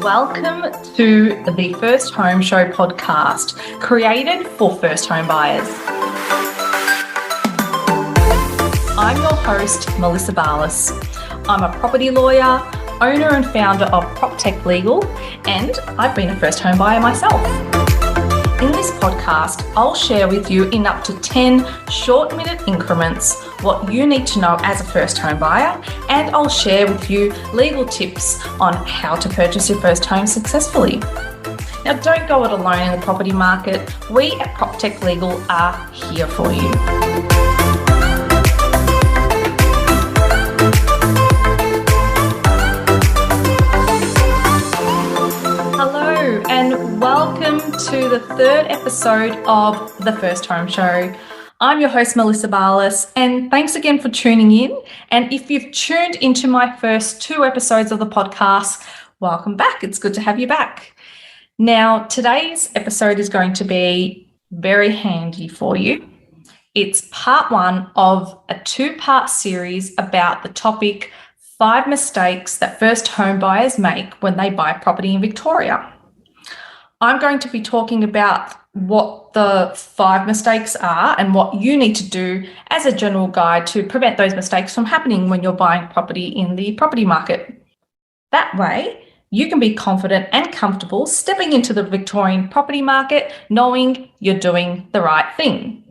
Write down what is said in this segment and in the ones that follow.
Welcome to the First Home Show podcast, created for first home buyers. I'm your host, Melissa Barlas. I'm a property lawyer, owner and founder of PropTech Legal, and I've been a first home buyer myself. In this podcast, I'll share with you in up to 10 short-minute increments what you need to know as a first home buyer, and I'll share with you legal tips on how to purchase your first home successfully. Now, don't go it alone in the property market. We at PropTech Legal are here for you. Hello and welcome to the third episode of The First Home Show. I'm your host, Melissa Barlas, and thanks again for tuning in. And if you've tuned into my first two episodes of the podcast, welcome back. It's good to have you back. Now, today's episode is going to be very handy for you. It's part one of a two-part series about the topic 5 mistakes that first home buyers make when they buy property in Victoria. I'm going to be talking about what the 5 mistakes are and what you need to do as a general guide to prevent those mistakes from happening when you're buying property in the property market. That way, you can be confident and comfortable stepping into the Victorian property market knowing you're doing the right thing.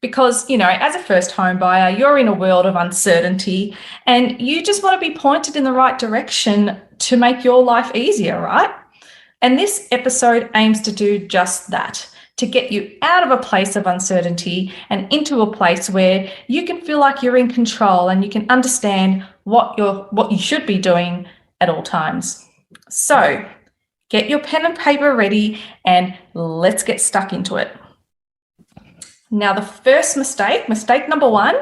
Because, as a first home buyer, you're in a world of uncertainty and you just want to be pointed in the right direction to make your life easier, right? And this episode aims to do just that, to get you out of a place of uncertainty and into a place where you can feel like you're in control and you can understand what you should be doing at all times. So get your pen and paper ready and let's get stuck into it. Now, the first mistake number 1,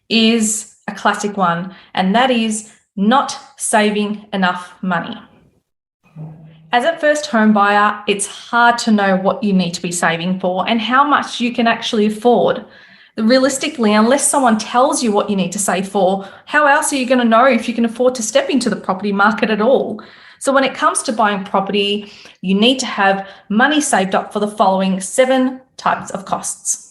is a classic one, and that is not saving enough money. As a first home buyer, it's hard to know what you need to be saving for and how much you can actually afford. Realistically, unless someone tells you what you need to save for, how else are you going to know if you can afford to step into the property market at all? So when it comes to buying property, you need to have money saved up for the following 7 types of costs.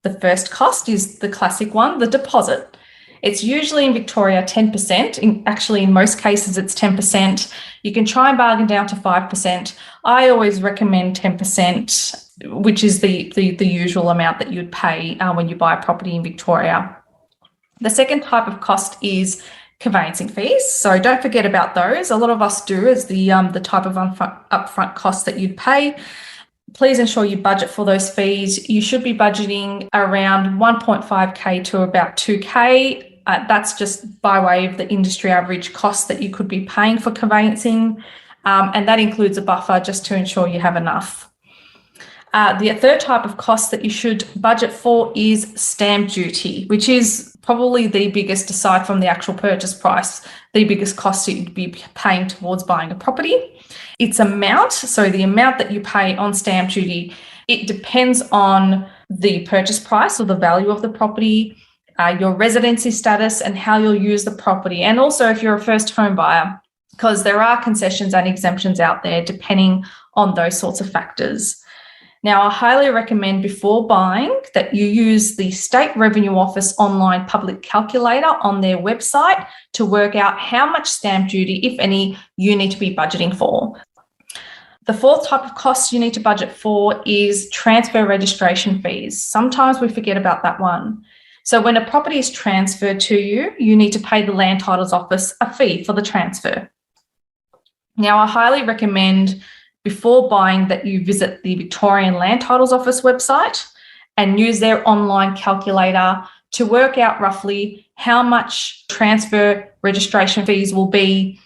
The first cost is the classic one, the deposit. It's usually in Victoria 10%. In most cases, it's 10%. You can try and bargain down to 5%. I always recommend 10%, which is the usual amount that you'd pay when you buy a property in Victoria. The second type of cost is conveyancing fees. So don't forget about those. A lot of us do as the type of upfront cost that you'd pay. Please ensure you budget for those fees. You should be budgeting around 1.5K to about 2K. That's just by way of the industry average cost that you could be paying for conveyancing. And that includes a buffer just to ensure you have enough. The third type of cost that you should budget for is stamp duty, which is probably the biggest, aside from the actual purchase price, the biggest cost that you'd be paying towards buying a property. Its amount, so the amount that you pay on stamp duty, it depends on the purchase price or the value of the property, your residency status and how you'll use the property. And also if you're a first home buyer, because there are concessions and exemptions out there depending on those sorts of factors. Now, I highly recommend before buying that you use the State Revenue Office online public calculator on their website to work out how much stamp duty, if any, you need to be budgeting for. The fourth type of cost you need to budget for is transfer registration fees. Sometimes we forget about that one. So when a property is transferred to you, you need to pay the Land Titles Office a fee for the transfer. Now, I highly recommend before buying that you visit the Victorian Land Titles Office website and use their online calculator to work out roughly how much transfer registration fees will be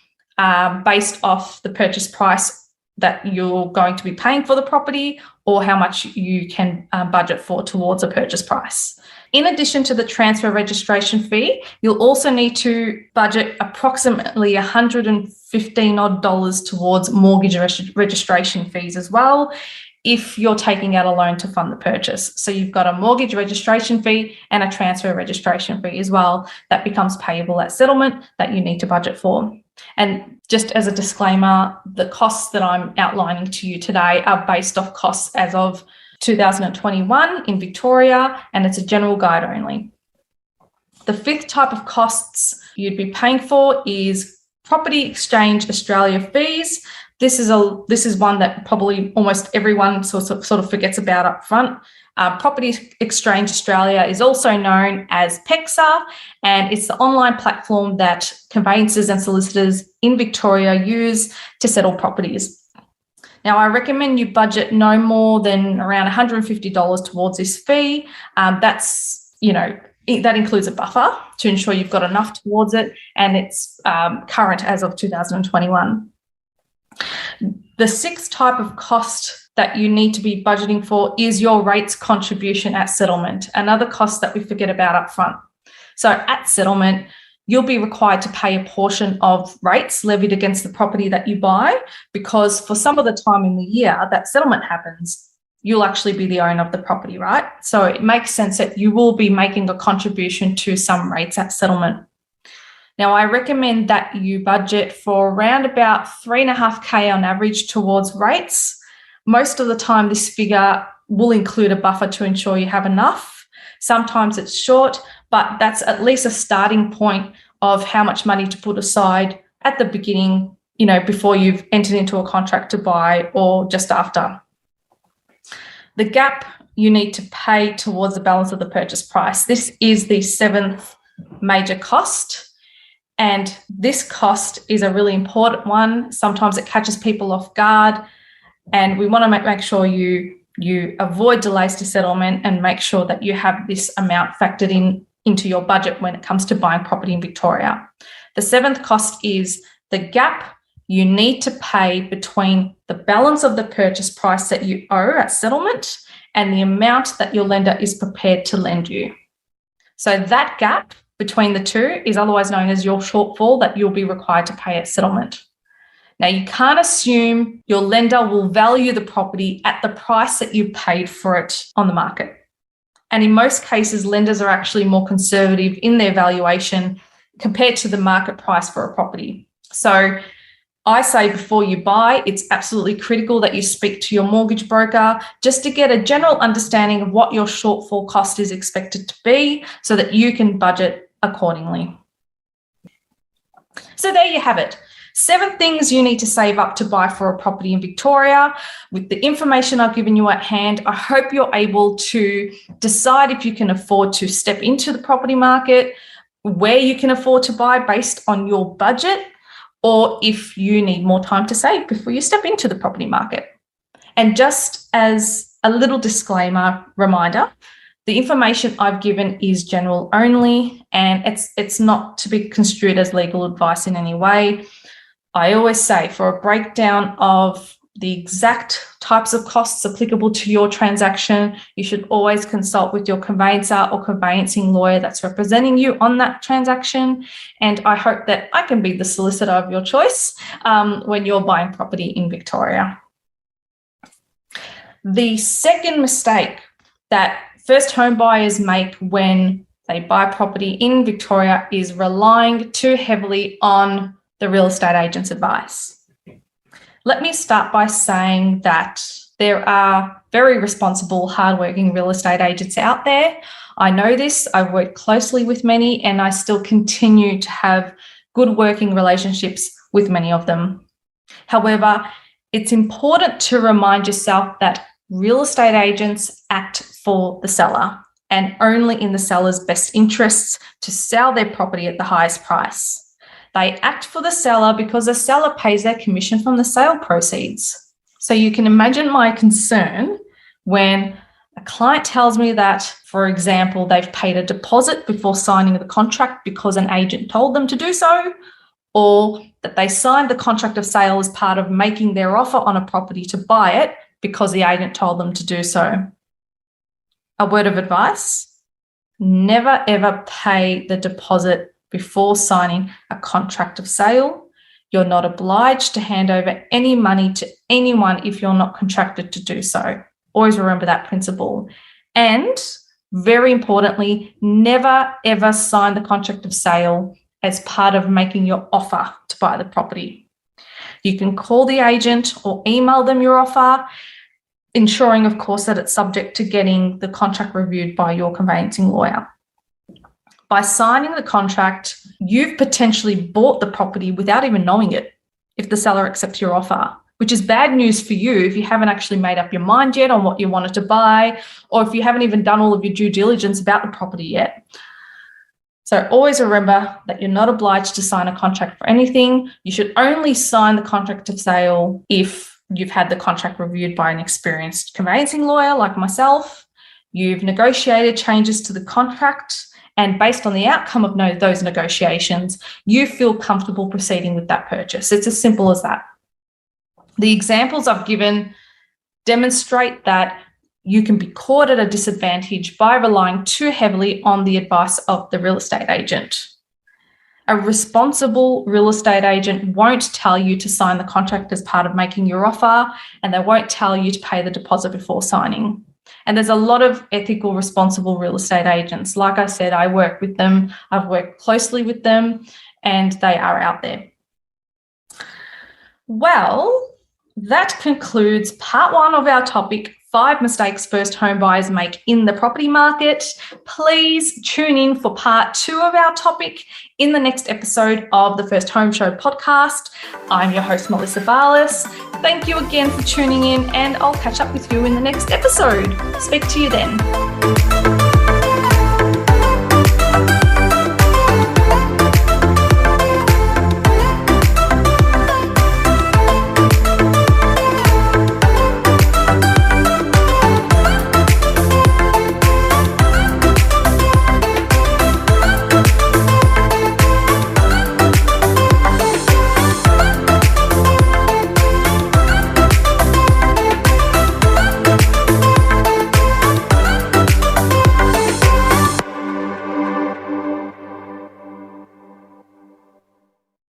based off the purchase price that you're going to be paying for the property or how much you can budget for towards a purchase price. In addition to the transfer registration fee, you'll also need to budget approximately $115 towards mortgage registration fees as well if you're taking out a loan to fund the purchase. So you've got a mortgage registration fee and a transfer registration fee as well that becomes payable at settlement that you need to budget for. And just as a disclaimer, the costs that I'm outlining to you today are based off costs as of 2021 in Victoria, and it's a general guide only. The fifth type of costs you'd be paying for is Property Exchange Australia fees. This is one that probably almost everyone sort of forgets about up front. Property Exchange Australia is also known as PEXA, and it's the online platform that conveyancers and solicitors in Victoria use to settle properties. Now, I recommend you budget no more than around $150 towards this fee. That includes a buffer to ensure you've got enough towards it, and it's current as of 2021. The sixth type of cost that you need to be budgeting for is your rates contribution at settlement, another cost that we forget about up front. So at settlement, you'll be required to pay a portion of rates levied against the property that you buy, because for some of the time in the year that settlement happens, you'll actually be the owner of the property, right? So it makes sense that you will be making a contribution to some rates at settlement. Now, I recommend that you budget for around about $3.5K on average towards rates. Most of the time, this figure will include a buffer to ensure you have enough. Sometimes it's short, but that's at least a starting point of how much money to put aside at the beginning, before you've entered into a contract to buy or just after. The gap you need to pay towards the balance of the purchase price. This is the seventh major cost, and this cost is a really important one. Sometimes it catches people off guard, and we want to make sure you avoid delays to settlement and make sure that you have this amount factored into your budget when it comes to buying property in Victoria. The seventh cost is the gap you need to pay between the balance of the purchase price that you owe at settlement and the amount that your lender is prepared to lend you. So that gap between the two is otherwise known as your shortfall that you'll be required to pay at settlement. Now, you can't assume your lender will value the property at the price that you paid for it on the market. And in most cases, lenders are actually more conservative in their valuation compared to the market price for a property. So I say before you buy, it's absolutely critical that you speak to your mortgage broker just to get a general understanding of what your shortfall cost is expected to be so that you can budget accordingly. So there you have it. 7 things you need to save up to buy for a property in Victoria. With the information I've given you at hand, I hope you're able to decide if you can afford to step into the property market, where you can afford to buy based on your budget, or if you need more time to save before you step into the property market. And just as a little disclaimer reminder, the information I've given is general only, and it's not to be construed as legal advice in any way. I always say, for a breakdown of the exact types of costs applicable to your transaction, you should always consult with your conveyancer or conveyancing lawyer that's representing you on that transaction. And I hope that I can be the solicitor of your choice when you're buying property in Victoria. The second mistake that first home buyers make when they buy property in Victoria is relying too heavily on the real estate agent's advice. Let me start by saying that there are very responsible, hardworking real estate agents out there. I know this. I've worked closely with many, and I still continue to have good working relationships with many of them. However, it's important to remind yourself that real estate agents act for the seller and only in the seller's best interests to sell their property at the highest price. They act for the seller because the seller pays their commission from the sale proceeds. So you can imagine my concern when a client tells me that, for example, they've paid a deposit before signing the contract because an agent told them to do so, or that they signed the contract of sale as part of making their offer on a property to buy it because the agent told them to do so. A word of advice: never ever pay the deposit before signing a contract of sale. You're not obliged to hand over any money to anyone if you're not contracted to do so. Always remember that principle. And very importantly, never ever sign the contract of sale as part of making your offer to buy the property. You can call the agent or email them your offer, ensuring, of course, that it's subject to getting the contract reviewed by your conveyancing lawyer. By signing the contract, you've potentially bought the property without even knowing it if the seller accepts your offer, which is bad news for you if you haven't actually made up your mind yet on what you wanted to buy, or if you haven't even done all of your due diligence about the property yet. So always remember that you're not obliged to sign a contract for anything. You should only sign the contract of sale if you've had the contract reviewed by an experienced conveyancing lawyer like myself, you've negotiated changes to the contract, and based on the outcome of those negotiations, you feel comfortable proceeding with that purchase. It's as simple as that. The examples I've given demonstrate that you can be caught at a disadvantage by relying too heavily on the advice of the real estate agent. A responsible real estate agent won't tell you to sign the contract as part of making your offer, and they won't tell you to pay the deposit before signing. And there's a lot of ethical, responsible real estate agents. Like I said, I work with them. I've worked closely with them, and they are out there. Well, that concludes part 1 of our topic, 5 mistakes first home buyers make in the property market. Please tune in for part 2 of our topic in the next episode of the First Home Show podcast. I'm your host, Melissa Barlas. Thank you again for tuning in, and I'll catch up with you in the next episode. Speak to you then.